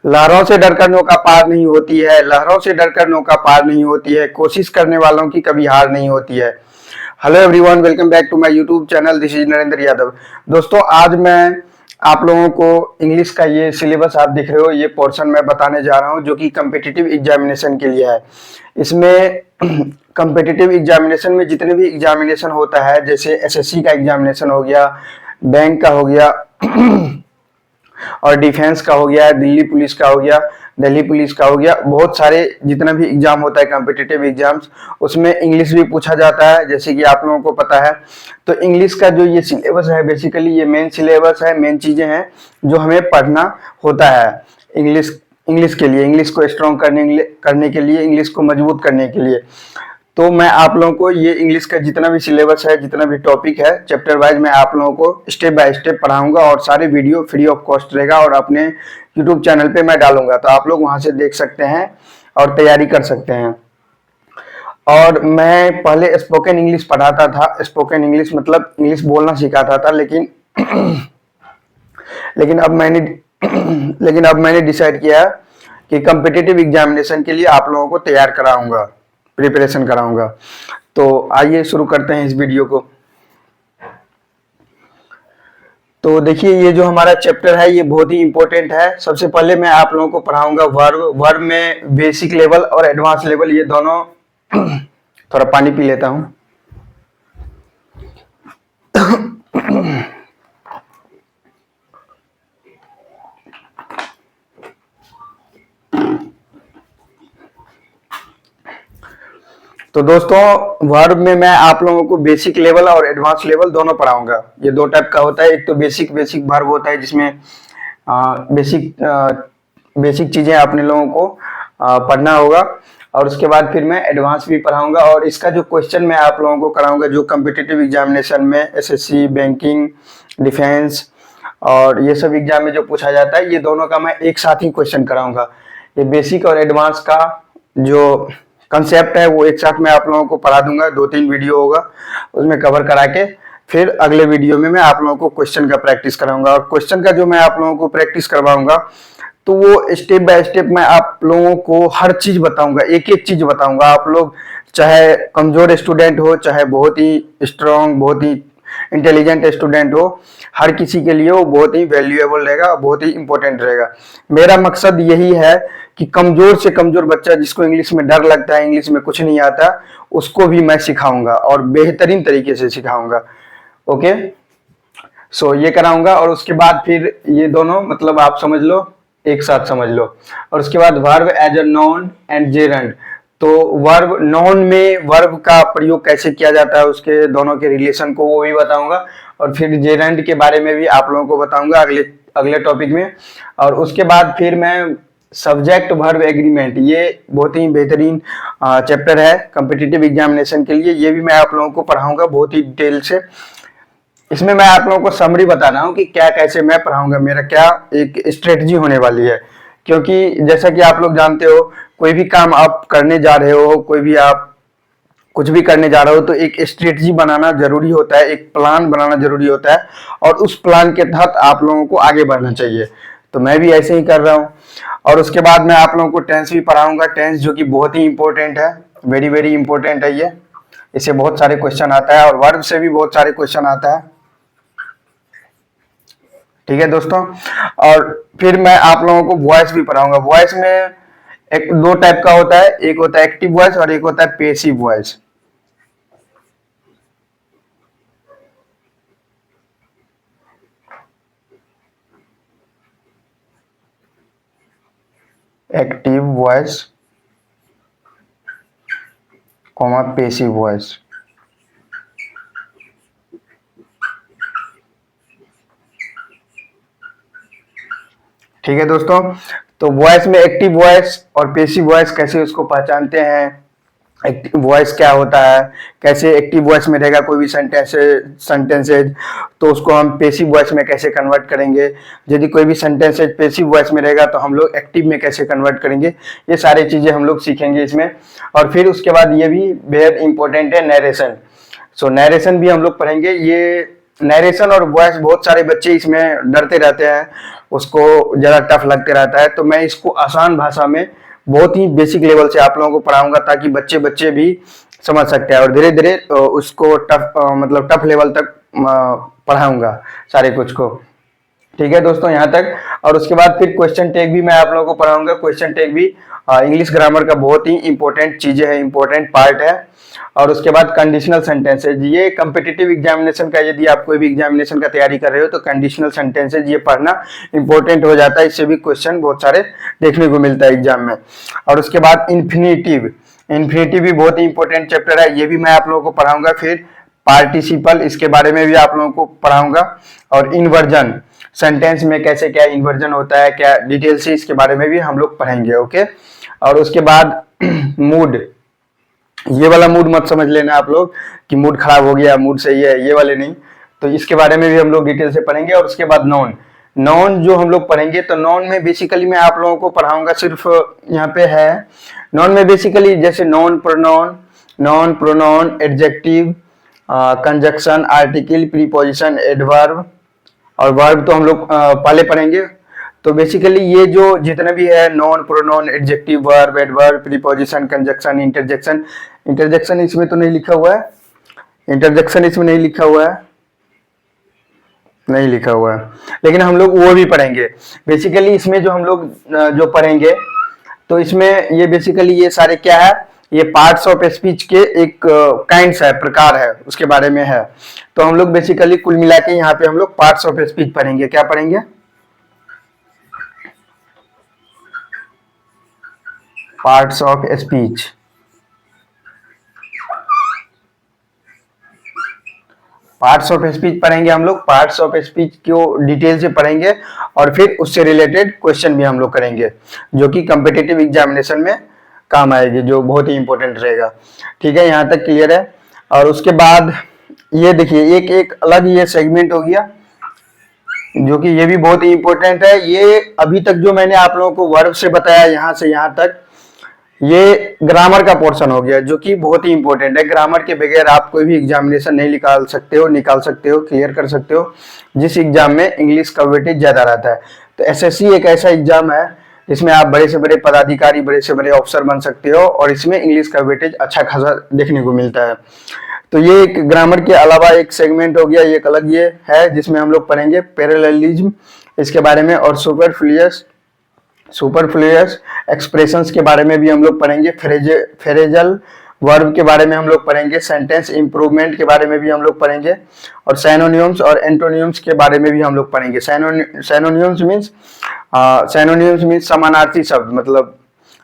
लहरों से डरकर नौका पार नहीं होती है, लहरों से डरकर नौका पार नहीं होती है, कोशिश करने वालों की कभी हार नहीं होती है। Hello everyone, welcome back to my YouTube channel. This is Narendra Yadav. दोस्तों, आज मैं आप लोगों को इंग्लिश का ये सिलेबस आप दिख रहे हो, ये पोर्शन मैं बताने जा रहा हूँ जो कि कम्पिटिटिव एग्जामिनेशन के लिए है। इसमें कम्पिटिटिव एग्जामिनेशन में जितने भी एग्जामिनेशन होता है, जैसे एसएससी का एग्जामिनेशन हो गया, बैंक का हो गया और डिफेंस का हो गया, दिल्ली पुलिस का हो गया, दिल्ली पुलिस का हो गया, बहुत सारे जितना भी एग्जाम होता है कॉम्पिटिटिव एग्जाम्स, उसमें इंग्लिश भी पूछा जाता है, जैसे कि आप लोगों को पता है। तो इंग्लिश का जो ये सिलेबस है, बेसिकली ये मेन सिलेबस है, मेन चीजें हैं जो हमें पढ़ना होता है इंग्लिश के लिए, इंग्लिश को स्ट्रॉन्ग करने के लिए, इंग्लिश को मजबूत करने के लिए। तो मैं आप लोगों को ये इंग्लिश का जितना भी सिलेबस है, जितना भी टॉपिक है, चैप्टर वाइज मैं आप लोगों को स्टेप बाय स्टेप पढ़ाऊंगा और सारे वीडियो फ्री ऑफ कॉस्ट रहेगा और अपने यूट्यूब चैनल पे मैं डालूंगा, तो आप लोग वहां से देख सकते हैं और तैयारी कर सकते हैं। और मैं पहले स्पोकन इंग्लिश पढ़ाता था, स्पोकन इंग्लिश मतलब इंग्लिश बोलना सिखाता था, लेकिन लेकिन अब मैंने लेकिन अब मैंने डिसाइड किया कि कम्पिटिटिव एग्जामिनेशन के लिए आप लोगों को तैयार कराऊंगा, प्रिपरेशन कराऊंगा। तो आइए शुरू करते हैं इस वीडियो को। तो देखिए, ये जो हमारा चैप्टर है ये बहुत ही इंपॉर्टेंट है। सबसे पहले मैं आप लोगों को पढ़ाऊंगा वर्ब में बेसिक लेवल और एडवांस लेवल, ये दोनों। थोड़ा पानी पी लेता हूं। तो दोस्तों, वर्ब में मैं आप लोगों को बेसिक लेवल और एडवांस लेवल दोनों पढ़ाऊंगा। ये दो टाइप का होता है। एक तो बेसिक वर्ब होता है जिसमें बेसिक चीजें अपने लोगों को पढ़ना होगा, और उसके बाद फिर मैं एडवांस भी पढ़ाऊंगा। और इसका जो क्वेश्चन मैं आप लोगों को कराऊंगा जो कम्पिटिटिव एग्जामिनेशन में एसएससी, बैंकिंग, डिफेंस और ये सब एग्जाम में जो पूछा जाता है, ये दोनों का मैं एक साथ ही क्वेश्चन कराऊंगा। ये बेसिक और एडवांस का जो कंसेप्ट है वो एक साथ मैं आप लोगों को पढ़ा दूंगा। 2-3 वीडियो होगा, उसमें कवर करा के फिर अगले वीडियो में मैं आप लोगों को क्वेश्चन का प्रैक्टिस कराऊंगा। और क्वेश्चन का जो मैं आप लोगों को प्रैक्टिस करवाऊंगा, तो वो स्टेप बाय स्टेप मैं आप लोगों को हर चीज बताऊंगा, एक एक चीज बताऊंगा। आप लोग चाहे कमजोर स्टूडेंट हो, चाहे बहुत ही स्ट्रांग, बहुत ही इंटेलिजेंट स्टूडेंट हो, हर किसी के लिए वो बहुत ही वैल्यूएबल रहेगा, बहुत ही इंपॉर्टेंट रहेगा। मेरा मकसद यही है कि कमजोर से कमजोर बच्चा जिसको इंग्लिश में डर लगता है, इंग्लिश में कुछ नहीं आता, उसको भी मैं सिखाऊंगा और बेहतरीन तरीके से सिखाऊंगा। ओके, सो ये कराऊंगा। और उसके बाद फिर ये दोनों मतलब आप समझ लो, एक साथ समझ लो। और उसके बाद verb as a noun and gerund. तो वर्ब नॉन में वर्ब का प्रयोग कैसे किया जाता है, उसके दोनों के रिलेशन को वो भी बताऊंगा। और फिर जेरंड के बारे में भी आप लोगों को बताऊंगा अगले टॉपिक में। और उसके बाद फिर मैं सब्जेक्ट वर्ब एग्रीमेंट, ये बहुत ही बेहतरीन चैप्टर है कॉम्पिटिटिव एग्जामिनेशन के लिए, ये भी मैं आप लोगों को पढ़ाऊंगा बहुत ही डिटेल से। इसमें मैं आप लोगों को समरी बता रहा हूँ कि क्या कैसे मैं पढ़ाऊंगा, मेरा क्या एक स्ट्रेटजी होने वाली है। क्योंकि जैसा कि आप लोग जानते हो, कोई भी काम आप करने जा रहे हो, कोई भी आप कुछ भी करने जा रहे हो, तो एक स्ट्रेटजी बनाना जरूरी होता है, एक प्लान बनाना जरूरी होता है, और उस प्लान के तहत आप लोगों को आगे बढ़ना चाहिए। तो मैं भी ऐसे ही कर रहा हूँ। और उसके बाद मैं आप लोगों को टेंस भी पढ़ाऊंगा, टेंस जो कि बहुत ही इंपॉर्टेंट है, वेरी वेरी इंपॉर्टेंट है ये। इससे बहुत सारे क्वेश्चन आता है और वर्ब से भी बहुत सारे क्वेश्चन आता है। ठीक है दोस्तों। और फिर मैं आप लोगों को वॉइस भी पढ़ाऊंगा। वॉइस में एक दो टाइप का होता है, एक होता है एक्टिव वॉइस और एक होता है passive voice. Active voice comma passive voice. ठीक है दोस्तों। तो वॉइस में एक्टिव वॉइस और पैसिव वॉइस कैसे उसको पहचानते हैं, एक्टिव वॉइस क्या होता है, कैसे एक्टिव वॉइस में रहेगा कोई भी सेंटेंसेज, तो उसको हम पैसिव वॉइस में कैसे कन्वर्ट करेंगे। यदि कोई भी सेंटेंसेज पैसिव वॉइस में रहेगा तो हम लोग एक्टिव में कैसे कन्वर्ट करेंगे, ये सारी चीजें हम लोग सीखेंगे इसमें। और फिर उसके बाद ये भी बेहद इंपॉर्टेंट है, नरेशन। सो नरेशन भी हम लोग पढ़ेंगे। ये नरेशन और वॉइस बहुत सारे बच्चे इसमें डरते रहते हैं, उसको ज़्यादा टफ लगते रहता है, तो मैं इसको आसान भाषा में बहुत ही बेसिक लेवल से आप लोगों को पढ़ाऊंगा ताकि बच्चे बच्चे भी समझ सकते हैं, और धीरे धीरे उसको टफ मतलब टफ लेवल तक पढ़ाऊंगा सारे कुछ को। ठीक है दोस्तों यहाँ तक। और उसके बाद फिर क्वेश्चन टैग भी मैं आप लोगों को पढ़ाऊंगा। क्वेश्चन टैग भी इंग्लिश ग्रामर का बहुत ही इंपॉर्टेंट चीजें है, इंपॉर्टेंट पार्ट है। और उसके बाद कंडीशनल सेंटेंसेज, ये कम्पिटिटिव एग्जामिनेशन का, यदि आप कोई भी एग्जामिनेशन का तैयारी कर रहे हो तो कंडीशनल सेंटेंसेज ये पढ़ना इंपॉर्टेंट हो जाता है, इससे भी क्वेश्चन बहुत सारे देखने को मिलता है एग्जाम में। और उसके बाद इन्फिनेटिव, इन्फिनेटिव भी बहुत ही इंपॉर्टेंट चैप्टर है, ये भी मैं आप लोगों को पढ़ाऊंगा। फिर पार्टिसिपल, इसके बारे में भी आप लोगों को पढ़ाऊंगा। और इन्वर्जन, सेंटेंस में कैसे क्या इन्वर्जन होता है, क्या डिटेल से इसके बारे में भी हम लोग पढ़ेंगे। ओके। और उसके बाद मूड, ये वाला मूड मत समझ लेना आप लोग कि मूड खराब हो गया, मूड सही है, ये वाले नहीं, तो इसके बारे में भी हम लोग डिटेल से पढ़ेंगे। और उसके बाद नॉन, नॉन जो हम लोग पढ़ेंगे, तो नॉन में बेसिकली मैं आप लोगों को पढ़ाऊंगा, सिर्फ यहाँ पे है नॉन में बेसिकली जैसे non pronoun, non pronoun, adjective, conjunction, article, preposition, adverb, और वर्ब तो हम लोग पहले पढ़ेंगे। तो बेसिकली ये जो जितने भी है non pronoun, adjective, verb, adverb, preposition, conjunction, interjection, interjection इसमें तो नहीं लिखा हुआ है, इंटरजेक्शन इसमें नहीं लिखा हुआ है, नहीं लिखा हुआ है, लेकिन हम लोग वो भी पढ़ेंगे। बेसिकली इसमें जो हम लोग जो पढ़ेंगे, तो इसमें ये बेसिकली ये सारे क्या है, ये पार्ट्स ऑफ स्पीच के एक काइंड्स है, प्रकार है, उसके बारे में है। तो हम लोग बेसिकली कुल मिला के यहाँ पे हम लोग पार्ट्स ऑफ स्पीच पढ़ेंगे। क्या पढ़ेंगे? Parts of speech. Parts of speech पढ़ेंगे हम लोग, पार्ट्स ऑफ स्पीच को डिटेल से पढ़ेंगे, और फिर उससे रिलेटेड क्वेश्चन भी हम लोग करेंगे जो कि कॉम्पिटिटिव एग्जामिनेशन में काम आएगी, जो बहुत ही इंपॉर्टेंट रहेगा। ठीक है, यहाँ तक क्लियर है। और उसके बाद ये देखिए एक एक अलग ये सेगमेंट हो गया, जो कि ये भी बहुत ही इंपॉर्टेंट है। ये अभी तक जो मैंने आप लोगों को वर्ब से बताया यहाँ से यहाँ तक, ये ग्रामर का पोर्शन हो गया, जो कि बहुत ही इंपॉर्टेंट है। ग्रामर के बगैर आप कोई भी एग्जामिनेशन नहीं निकाल सकते हो, क्लियर कर सकते हो, जिस एग्जाम में इंग्लिश का वेटेज ज्यादा रहता है। तो एसएससी एक ऐसा एग्जाम है जिसमें आप बड़े से बड़े पदाधिकारी, बड़े से बड़े ऑफिसर बन सकते हो, और इसमें इंग्लिश का वेटेज अच्छा खासा देखने को मिलता है। तो ये एक ग्रामर के अलावा एक सेगमेंट हो गया, एक अलग ये है जिसमें हम लोग पढ़ेंगे पैरेललिज्म इसके बारे में, और सुपरफ्लुअस एक्सप्रेशंस के बारे में भी हम लोग पढ़ेंगे, फ्रेजल वर्ब के बारे में हम लोग पढ़ेंगे, सेंटेंस इंप्रूवमेंट के बारे में भी हम लोग पढ़ेंगे, और सैनोनिम्स और एंटोनिम्स के बारे में भी हम लोग पढ़ेंगे। सैनोनिम्स मीन्स समानार्थी शब्द, मतलब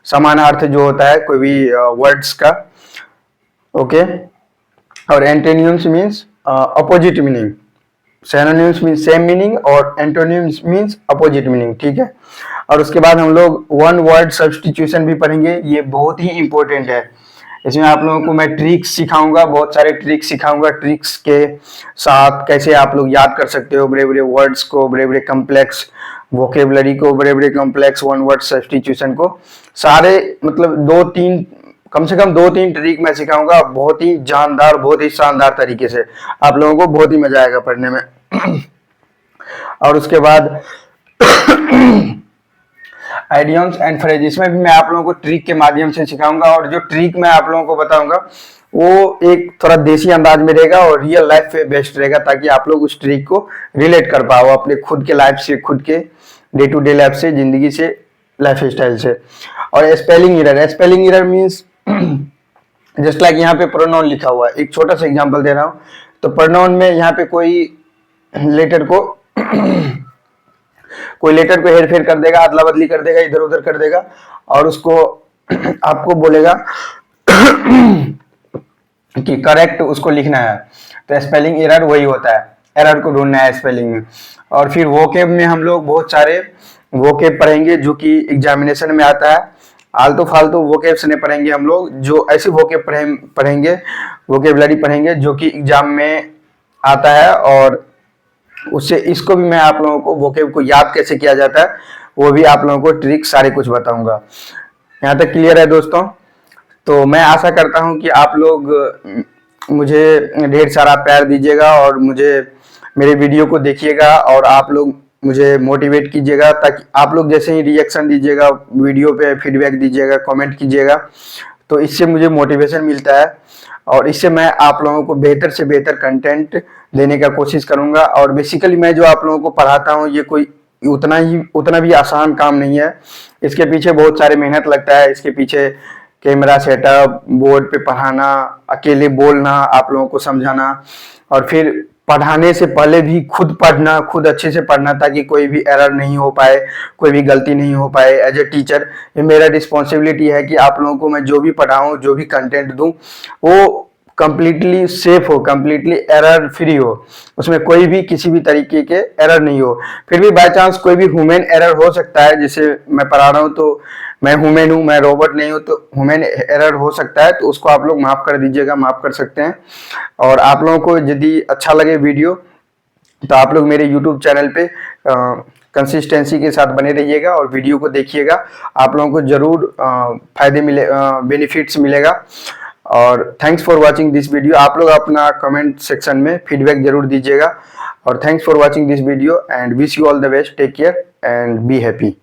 समानार्थ जो होता है कोई भी वर्ड्स का। ओके। और antonyms means opposite meaning. Synonyms means same meaning और एंटोनिम्स मीन्स अपोजिट मीनिंग। ठीक है। और उसके बाद हम लोग वन वर्ड सब्स्टिट्यूशन भी पढ़ेंगे, ये बहुत ही इंपॉर्टेंट है। इसमें आप लोगों को मैं ट्रिक्स सिखाऊंगा, बहुत सारे ट्रिक्स सिखाऊंगा, ट्रिक्स के साथ कैसे आप लोग याद कर सकते हो बड़े बड़े वर्ड्स को, बड़े बड़े कम्प्लेक्स वोकेबलरी को, बड़े बड़े कम्प्लेक्स वन वर्ड सब्स्टिट्यूशन को, सारे मतलब कम से कम 2-3 ट्रिक मैं सिखाऊंगा, बहुत ही जानदार, बहुत ही शानदार तरीके से। आप लोगों को बहुत ही मजा आएगा पढ़ने में। और उसके बाद आइडियम्स एंड फ्रेज, इसमें भी मैं आप लोगों को ट्रिक के माध्यम से सिखाऊंगा, और जो ट्रिक मैं आप लोगों को बताऊंगा वो एक थोड़ा देसी अंदाज में रहेगा और रियल लाइफ पे बेस्ड रहेगा, ताकि आप लोग उस ट्रिक को रिलेट कर पाओ अपने खुद के लाइफ से, खुद के डे टू डे लाइफ से, जिंदगी से, लाइफ स्टाइल से। और spelling error means just like यहाँ पे प्रोनाउन लिखा हुआ है, एक छोटा सा एग्जांपल दे रहा हूँ। तो प्रोनाउन में यहाँ पे कोई लेटर को हेरफेर कर देगा, अदला बदली कर देगा, इधर उधर कर देगा, और उसको आपको बोलेगा कि करेक्ट उसको लिखना है। तो स्पेलिंग एरर वही होता है, एरर को ढूंढना है स्पेलिंग में। और फिर वोकेब में हम लोग बहुत सारे वोकेब पढ़ेंगे जो कि एग्जामिनेशन में आता है। आलतू फालतू वोकेब्स नहीं पढ़ेंगे हम लोग, जो ऐसे वोकेब पढ़ेंगे, वोकेबलरी पढ़ेंगे जो कि एग्जाम में आता है, और उससे इसको भी मैं आप लोगों को वोकेब को याद कैसे किया जाता है वो भी आप लोगों को ट्रिक सारे कुछ बताऊंगा। यहाँ तक क्लियर है दोस्तों? तो मैं आशा करता हूँ कि आप लोग मुझे ढेर सारा प्यार दीजिएगा और मुझे मेरे वीडियो को देखिएगा और आप लोग मुझे मोटिवेट कीजिएगा, ताकि आप लोग जैसे ही रिएक्शन दीजिएगा, वीडियो पे फीडबैक दीजिएगा, कमेंट कीजिएगा, तो इससे मुझे मोटिवेशन मिलता है और इससे मैं आप लोगों को बेहतर से बेहतर कंटेंट देने का कोशिश करूंगा। और बेसिकली मैं जो आप लोगों को पढ़ाता हूँ ये कोई उतना भी आसान काम नहीं है। इसके पीछे बहुत सारे मेहनत लगता है। इसके पीछे कैमरा सेटअप, बोर्ड पे पढ़ाना, अकेले बोलना, आप लोगों को समझाना, और फिर पढ़ाने से पहले भी खुद पढ़ना, खुद अच्छे से पढ़ना, ताकि कोई भी एरर नहीं हो पाए, कोई भी गलती नहीं हो पाए। एज ए टीचर ये मेरा रिस्पॉन्सिबिलिटी है कि आप लोगों को मैं जो भी पढ़ाऊँ, जो भी कंटेंट दूँ, वो कंप्लीटली सेफ हो, कंप्लीटली एरर फ्री हो, उसमें कोई भी किसी भी तरीके के एरर नहीं हो। फिर भी बाय चांस कोई भी ह्यूमन एरर हो सकता है, जैसे मैं पढ़ा रहा हूँ तो मैं ह्यूमन हूँ, मैं रोबोट नहीं हूँ, तो ह्यूमन एरर हो सकता है, तो उसको आप लोग माफ कर दीजिएगा, माफ कर सकते हैं। और आप लोगों को यदि अच्छा लगे वीडियो तो आप लोग मेरे यूट्यूब चैनल पे कंसिस्टेंसी के साथ बने रहिएगा और वीडियो को देखिएगा। आप लोगों को जरूर फायदे मिले, बेनिफिट्स मिलेगा। और thanks for watching this video. आप लोग अपना कमेंट सेक्शन में फीडबैक जरूर दीजिएगा। और thanks for watching this video and wish you all the best. Take care and be happy.